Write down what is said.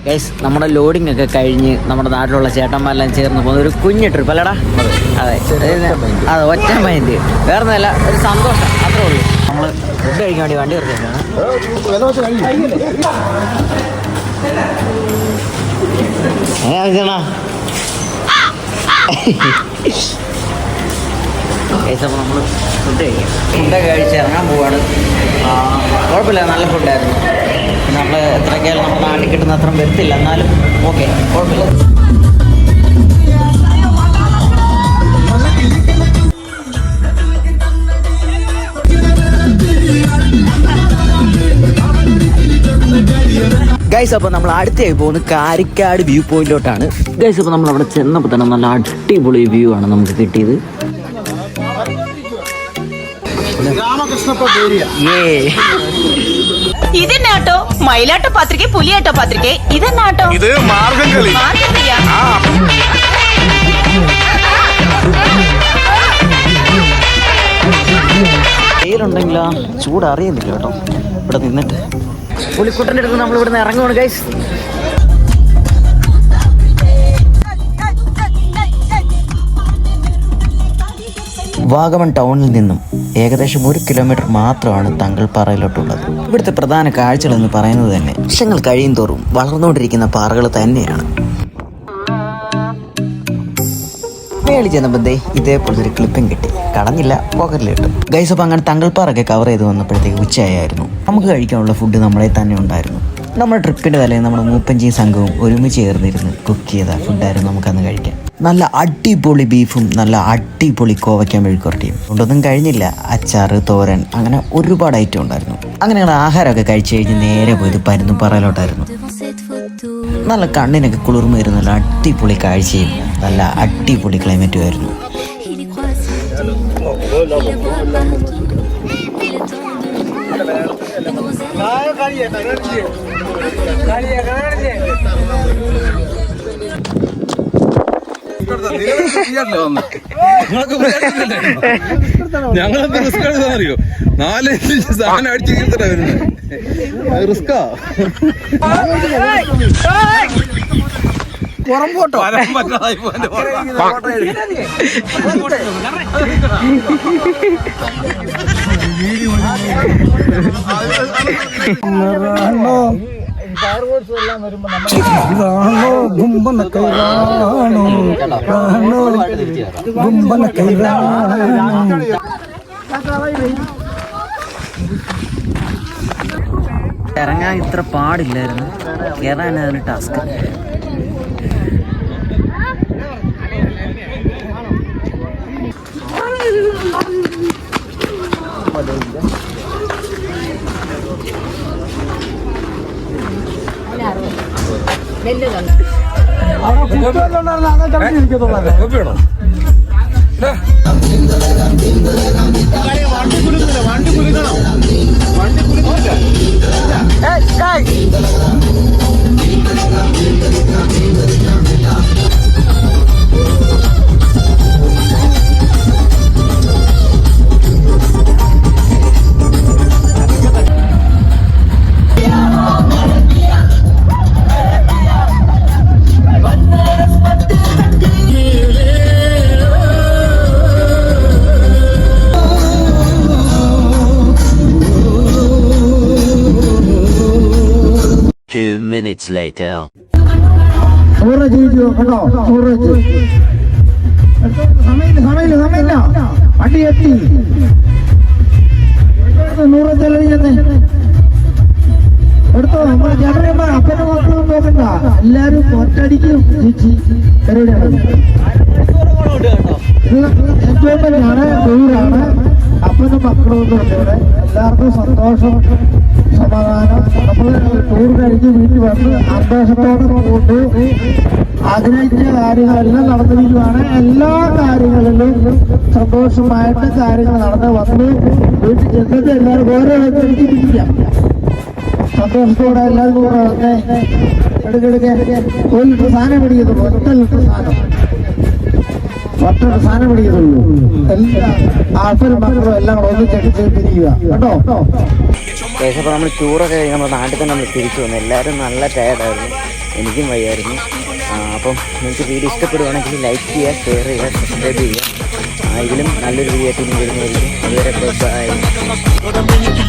Guys നമ്മുടെ loading ഒക്കെ കഴിഞ്ഞ് നമ്മുടെ നാട്ടിലുള്ള ചേട്ടന്മാരെല്ലാം ചേർന്ന് പോകുന്ന ഒരു കുഞ്ഞു ട്രിപ്പ് അല്ലടാ? അതെ അതെ, ഒറ്റ മൈൻഡ്, വേറെ ഒന്നുമല്ല, ഒരു സന്തോഷം, അത്രേ ഉള്ളൂ. നമ്മൾ ഫുഡ് കഴിക്കാൻ വേണ്ടി വണ്ടി നിർത്തിയാണ്. അപ്പോൾ നമ്മൾ ഫുഡൊക്കെ കഴിച്ച് ഇറങ്ങാൻ പോവാണ്. കുഴപ്പമില്ല, നല്ല ഫുഡായിരുന്നു. നമ്മൾ എത്രയൊക്കെയാലും നമ്മുടെ നാട്ടിൽ കിട്ടുന്ന അത്ര വരത്തില്ല, എന്നാലും ഓക്കെ, കുഴപ്പമില്ല. ഗൈസ്, അപ്പോൾ നമ്മൾ അടുത്തായി പോകുന്നത് കാരിക്കാട് വ്യൂ പോയിന്റിലോട്ടാണ്. ഗൈസ്, അപ്പോൾ നമ്മൾ അവിടെ ചെന്നപ്പോൾ തന്നെ നല്ല അടിപൊളി വ്യൂ ആണ് നമുക്ക് കിട്ടിയത്. ഇതെന്നാട്ടോ മയിലാട്ടോ പത്രിക, പുലിയാട്ടോ പത്രിക, ഇതെന്നാട്ടോ ഇത് മാർഗംകളി. വെയിലുണ്ടെങ്കിലാ ചൂട് അറിയുന്നില്ല കേട്ടോ. ഇവിടെ നിന്നിട്ട് പുലിക്കുട്ടൻ്റെ അടുത്ത് നമ്മൾ ഇവിടുന്ന് ഇറങ്ങുവാണ് ഗൈസ്. വാഗമൺ ടൗണിൽ നിന്നും ഏകദേശം 1 കിലോമീറ്റർ മാത്രമാണ് തങ്കൾപ്പാറയിലോട്ടുള്ളത്. ഇവിടുത്തെ പ്രധാന കാഴ്ചകളെന്ന് പറയുന്നത് തന്നെ വർഷങ്ങൾ കഴിയും തോറും വളർന്നുകൊണ്ടിരിക്കുന്ന പാറകൾ തന്നെയാണ്. മേളിൽ ചെന്നപ്പോൾ ഇതേപോലത്തെ ഒരു ക്ലിപ്പിംഗ് കിട്ടി, കളഞ്ഞില്ല, പോക്കറ്റിലിട്ടു. ഗൈസ്, അപ്പോൾ അങ്ങനെ തങ്കൾപ്പാറൊക്കെ കവർ ചെയ്ത് വന്നപ്പോഴത്തേക്ക് ഉച്ചയായിരുന്നു. നമുക്ക് കഴിക്കാനുള്ള ഫുഡ് നമ്മളെ തന്നെ ഉണ്ടായിരുന്നു. നമ്മുടെ ട്രിപ്പിൻ്റെ തലേന്ന് നമ്മുടെ മൂപ്പഞ്ചിയും സംഘവും ഒരുമിച്ച് ചേർന്നിരുന്ന് കുക്ക് ചെയ്ത ഫുഡായിരുന്നു നമുക്കന്ന് കഴിക്കാൻ. നല്ല അടിപൊളി ബീഫും നല്ല അടിപൊളി കോവയ്ക്കാൻ മെഴുക്കുവരട്ടിയും. കൊണ്ടൊന്നും കഴിഞ്ഞില്ല, അച്ചാറ്, തോരൻ, അങ്ങനെ ഒരുപാട് ഐറ്റം ഉണ്ടായിരുന്നു. അങ്ങനെ ഞങ്ങൾ ആഹാരമൊക്കെ കഴിച്ചു കഴിഞ്ഞ് നേരെ പോയത് പരുന്തുംപാറയിലോട്ടായിരുന്നു. നല്ല കണ്ണിനൊക്കെ കുളിർമ വരുന്ന നല്ല അടിപൊളി കാഴ്ചയും നല്ല അടിപൊളി ക്ലൈമറ്റും ആയിരുന്നു. ഞങ്ങളെന്ത് റിസ്ക് എടുത്താന്നറിയോ? 4 സാധനം അടിച്ചു കീർത്തിട്ടാ വരുന്നത്. റിസ്കാ. പുറംപോട്ടോ ഇതാണോ ഗുംബന കൈറാണോ, ഗുംബന കൈറാണോ. ഇറങ്ങാൻ ഇത്ര പാടില്ലായിരുന്നു, കയറാനായിരുന്നു ടാസ്ക്. minutes later. സൂറജ് കേട്ടോ, സൂറജ് സമയമില്ല, വണ്ടി എത്തി. 100 ചെലവില്ലെന്ന് എടുത്തോ. നമ്മുടെ ചേട്ടന്മാർ അപ്പന്റെ മക്കളും പോകണ്ട, എല്ലാരും ഒറ്റടിക്കും ചേച്ചി പരിപാടിയാണ്. എൻജോയ്മെന്റ് ആണ്, ടൂറാണ്. അപ്പനും മക്കളും ഒന്നും ഉണ്ട് ഇവിടെ. എല്ലാവർക്കും സന്തോഷം, സമാധാനം. നമ്മൾ ടൂർ കഴിഞ്ഞ് വീട്ടിൽ വന്ന് സന്തോഷത്തോടെ കൊണ്ട് ആഗ്രഹിച്ച കാര്യങ്ങളെല്ലാം നടന്നു വീഴുവാണ്. എല്ലാ കാര്യങ്ങളിലും സന്തോഷമായിട്ട് കാര്യങ്ങൾ നടന്ന് വന്ന് വീട്ടിൽ ചെന്നിട്ട് എല്ലാവരും ഓരോ വ്യക്തിക്ക് പിടിക്കാം. സന്തോഷത്തോടെ എല്ലാവരും കൂടെ വന്ന് എടുക്കെടുക്കെ 1 ലിറ്റർ സാധനം പിടിക്കുന്നു, 1 ലിറ്റർ സാധനം പിടിക്കുന്നുള്ളൂ. എല്ലാ ആൾക്കാരും മക്കളും എല്ലാം കൂടെ ഒന്ന് ചെടിച്ചിരിക്കുക കേട്ടോ. അപ്പോൾ നമ്മൾ ടൂറൊക്കെ കഴിഞ്ഞ് നമ്മുടെ നാട്ടിൽ തന്നെ നമ്മൾ തിരിച്ചു വന്നു. എല്ലാവരും നല്ല ടയർഡായിരുന്നു. എനിക്കും വയ്യായിരുന്നു. അപ്പം നിങ്ങൾക്ക് വീഡിയോ ഇഷ്ടപ്പെടുവാണെങ്കിൽ ലൈക്ക് ചെയ്യുക, ഷെയർ ചെയ്യുക, സബ്സ്ക്രൈബ് ചെയ്യുക. ഇതിലും നല്ലൊരു വീഡിയോ ആയിട്ട് ഇനി വരുന്നതായിരിക്കും. അതുവരെ ബൈ.